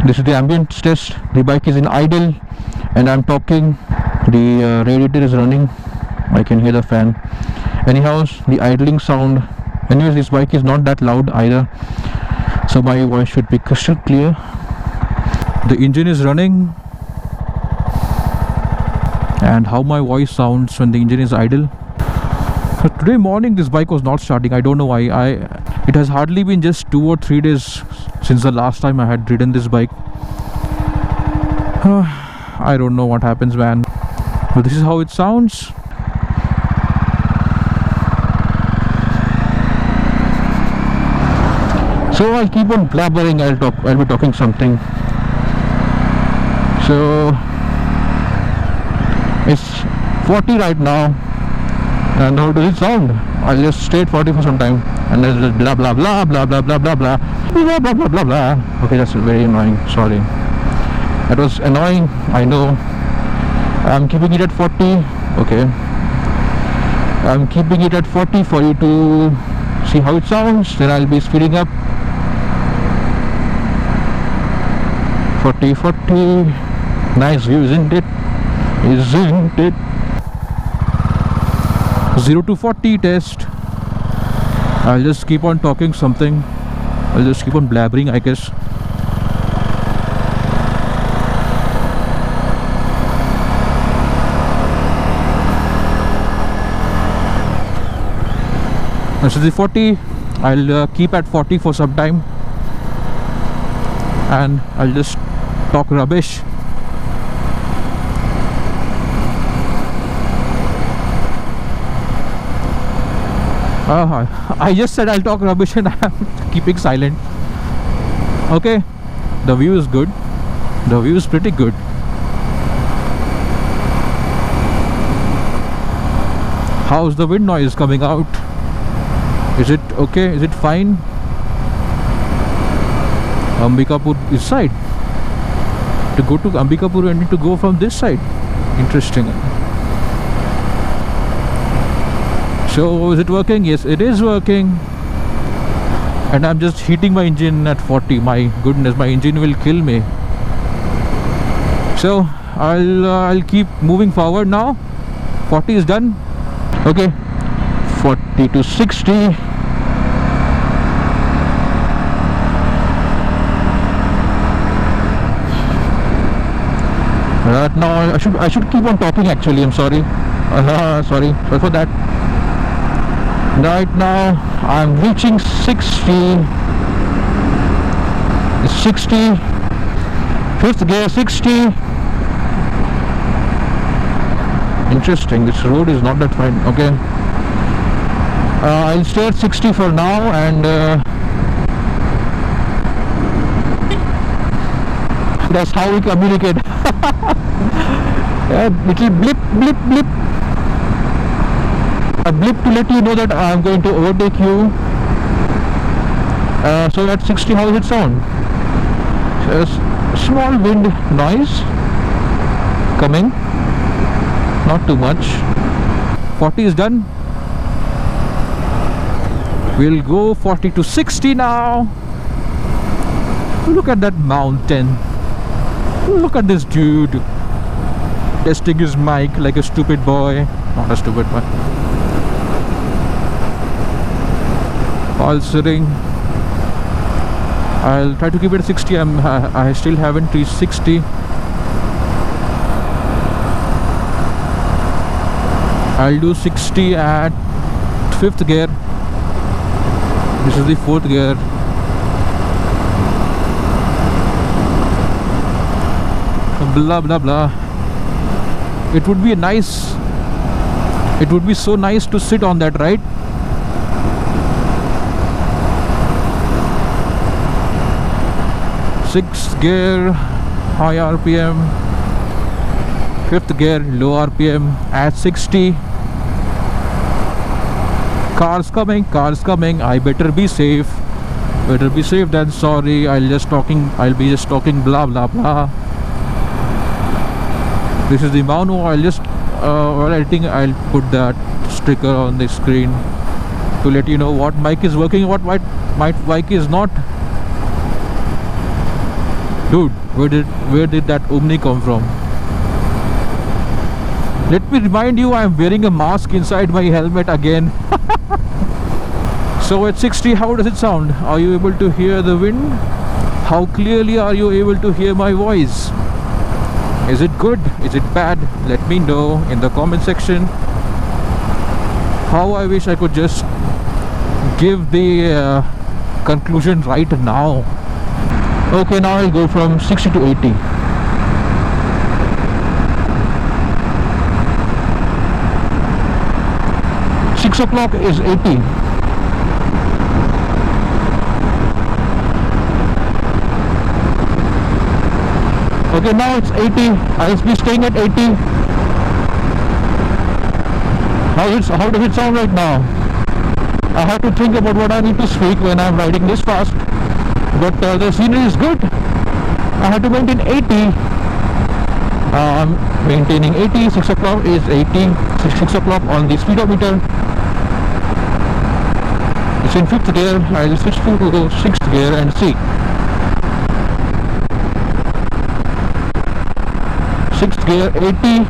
This is the ambience test. The bike is in idle and I'm talking. The radiator is running. I can hear the fan. Anyhow, the idling sound. Anyways, this bike is not that loud either, so my voice should be crystal clear. The engine is running, and how my voice sounds when the engine is idle. So today morning this bike was not starting. I don't know why. It has hardly been just 2 or 3 days since the last time I had ridden this bike. I don't know what happens, man. But this is how it sounds. So I'll keep on blabbering. I'll be talking something. So it's 40 right now. And how does it sound? I'll just stay at 40 for some time, and then just blah blah blah blah blah blah blah blah blah blah blah blah blah. Okay, that's very annoying. Sorry, that was annoying. I know. I'm keeping it at 40. Okay, I'm keeping it at 40 for you to see how it sounds. Then I'll be speeding up. 40, 40. Nice view, isn't it? Isn't it? 0 to 40 test. I'll just keep on talking something. I'll just keep on blabbering, I guess. This is the 40. I'll keep at 40 for some time, and I'll just talk rubbish. I just said I'll talk rubbish and I'm keeping silent. Okay, the view is good. The view is pretty good. How's the wind noise coming out? Is it okay? Is it fine? Ambikapur this side. To go to Ambikapur, I need to go from this side. Interesting. So is it working? Yes, it is working. And I'm just heating my engine at 40. My goodness, my engine will kill me. So I'll keep moving forward now. 40 is done. Okay, 40 to 60. Now I should keep on talking. Actually, I'm sorry. Sorry for that. Right now I'm reaching 60. 60. Fifth gear, 60. Interesting. This road is not that fine. Okay. I'll stay at 60 for now, and that's how we communicate. Little blip, blip, blip. A blip to let you know that I'm going to overtake you. So at 60, how does it sound? Small wind noise coming, not too much. 40 is done. We'll go 40 to 60 now. Look at that mountain. Look at this dude testing his mic like a stupid boy. Not a stupid boy. All sitting. I'll try to keep it at 60. I still haven't reached 60. I'll do 60 at 5th gear. This is the 4th gear. Blah blah blah. It would be nice. It would be so nice to sit on that, right? Sixth gear, high RPM. 5th gear, low RPM at 60. Cars coming. I better be safe. Better be safe than sorry. I'll be just talking blah blah blah. This is the Maono. While editing, I'll put that sticker on the screen to let you know what mic is working, what mic is not. Dude, where did that Omni come from? Let me remind you, I am wearing a mask inside my helmet again. So at 60, how does it sound? Are you able to hear the wind? How clearly are you able to hear my voice? Is it good? Is it bad? Let me know in the comment section. How I wish I could just give the conclusion right now. Okay, now I'll go from 60 to 80. Six o'clock is 80. Okay, now it's 80. I'll be staying at 80. How does it sound right now? I have to think about what I need to speak when I'm riding this fast. But the scenery is good. I have to maintain 80. I'm maintaining 80. 6 o'clock is 80. 6 o'clock on the speedometer. It's in 5th gear. I'll switch to 6th gear and see. 6th gear, 80.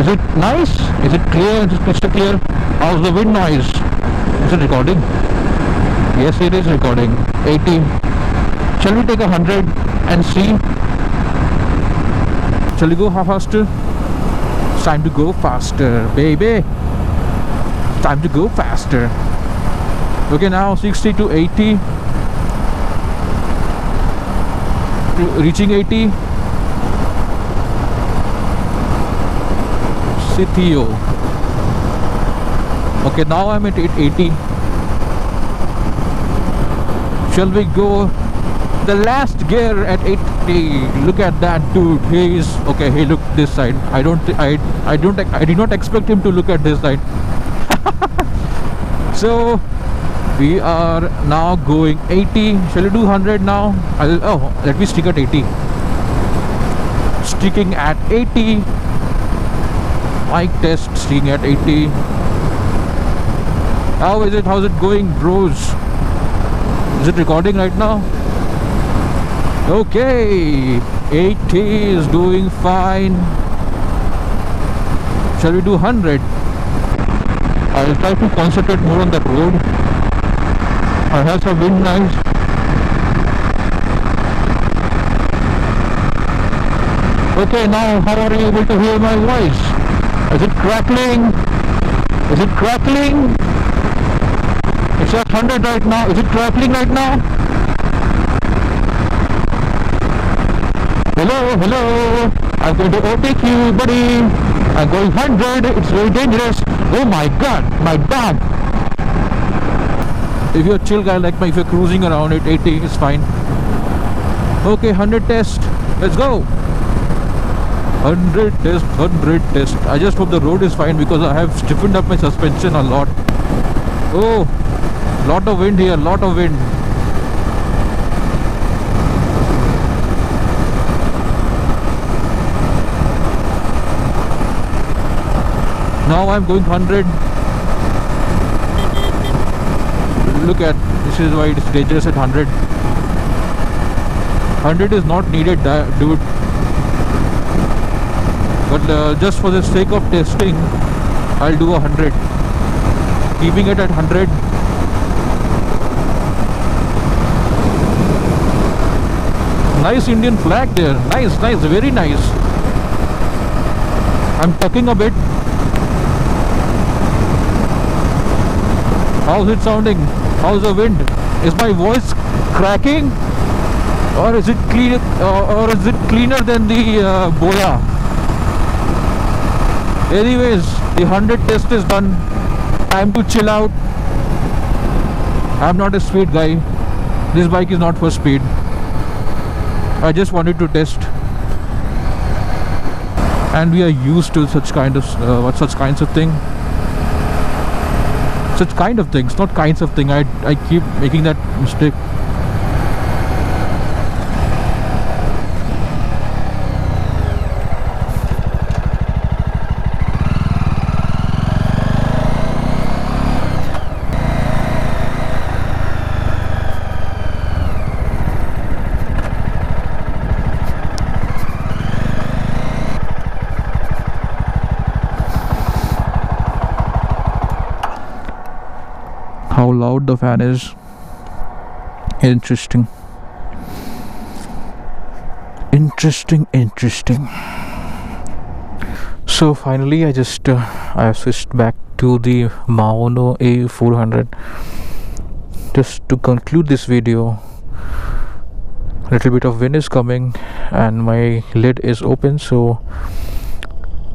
Is it nice? Is it clear? Is it crystal clear? How's the wind noise? Is it recording? Yes, it is recording. 80. Shall we take 100 and see? Shall we go faster? It's time to go faster, baby. Time to go faster. Okay, now 60 to 80. Reaching 80. Sitio. Okay, now I'm at 80. Shall we go the last gear at 80? Look at that dude. He is okay. Hey, look this side. I did not expect him to look at this side. So we are now going 80. Shall we do 100 now? Let me stick at 80. Sticking at 80. Mic test, sticking at 80. How is it? How's it going, bros? Is it recording right now? Okay, 80 is doing fine. Shall we do 100? I'll try to concentrate more on that road. I have some wind noise. Okay, now how are you able to hear my voice? Is it crackling? Is it crackling? It's at 100 right now. Is it crackling right now? Hello, hello. I'm going to overtake you, buddy. I'm going 100. It's very dangerous. Oh my god, my dog. If you're a chill guy like me, if you're cruising around at 80, it's fine. Okay, 100 test. Let's go. 100 test, 100 test. I just hope the road is fine because I have stiffened up my suspension a lot. Oh, lot of wind here, lot of wind. Now I'm going 100. Look at this, is why it's dangerous at 100. 100 is not needed, dude. But just for the sake of testing, I'll do 100. Keeping it at 100. Nice Indian flag there. Nice, nice, very nice. I'm tucking a bit. How's it sounding? How's the wind? Is my voice cracking? Or is it clean? Or is it cleaner than the Boya? Anyways, the 100 test is done. Time to chill out. I'm not a speed guy. This bike is not for speed. I just wanted to test. And we are used to such kind of such kinds of things. Such kind of things, not kinds of thing. I keep making that mistake. loud the fan is. Interesting. So finally I have switched back to the Maono AU-400 just to conclude this video. Little bit of wind is coming and my lid is open, so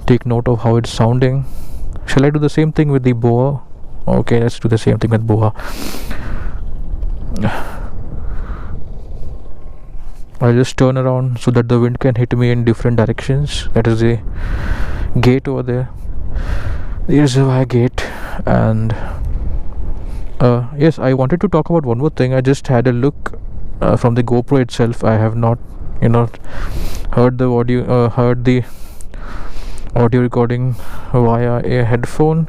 take note of how it's sounding. Shall I do the same thing with the Boya? Okay, let's do the same thing with Boya. I'll just turn around so that the wind can hit me in different directions. That is the gate over there. There's a wire gate. And yes, I wanted to talk about one more thing. I just had a look from the GoPro itself. I have not heard the audio recording via a headphone.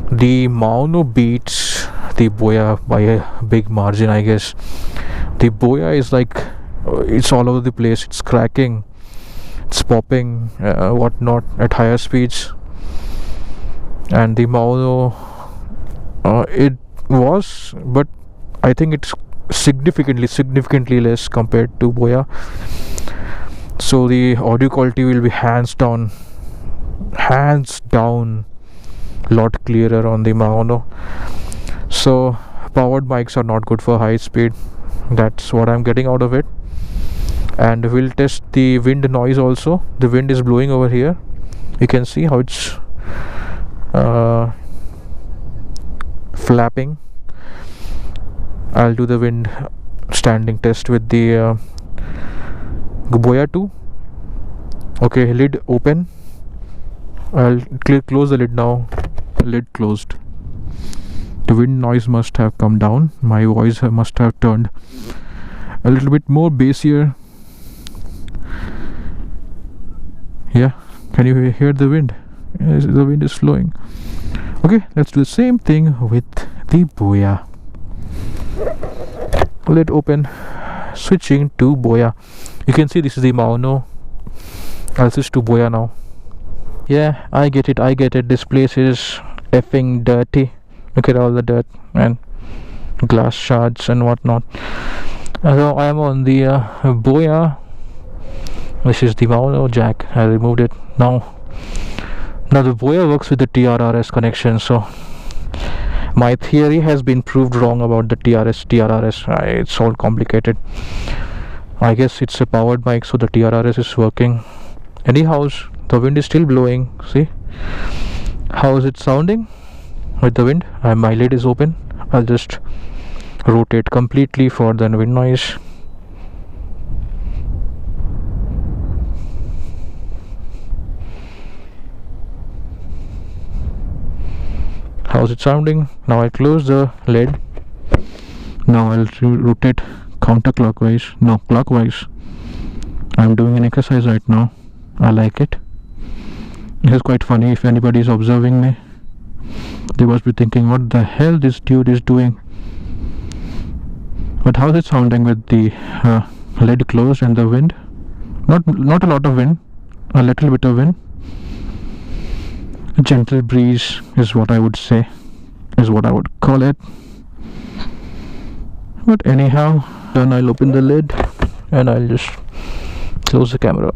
The Maono beats the Boya by a big margin, I guess. The Boya is like it's all over the place. It's cracking, it's popping, whatnot at higher speeds. And the Maono, it was, but I think it's significantly less compared to Boya. So the audio quality will be hands down lot clearer on the Maono. So powered mics are not good for high speed. That's what I'm getting out of it. And we'll test the wind noise also. The wind is blowing over here. You can see how it's flapping. I'll do the wind standing test with the Boya 2. Okay, lid open. I'll close the lid now. Lid closed. The wind noise must have come down. My voice must have turned a little bit more bassier. Yeah, can you hear the wind? Yes, the wind is flowing. Okay, let's do the same thing with the Boya. Lid open. Switching to Boya. You can see this is the Maono. I'll switch to Boya now. Yeah, I get it. This place is effing dirty. Look at all the dirt and glass shards and whatnot. So I am on the Boya. This is the Maono jack. I removed it now. The Boya works with the TRRS connection, so my theory has been proved wrong about the TRRS. It's all complicated. I guess it's a powered mic, so the TRRS is working. Anyhow, the wind is still blowing. See how is it sounding with the wind? My lid is open. I'll just rotate completely for the wind noise. How's it sounding? Now I close the lid. Now I'll rotate counterclockwise. No, clockwise. I'm doing an exercise right now. I like it. This is quite funny. If anybody is observing me, they must be thinking, what the hell this dude is doing. But how's it sounding with the lid closed and the wind? Not a lot of wind, a little bit of wind. A gentle breeze is what I would say, is what I would call it. But anyhow, then I'll open the lid and I'll just close the camera.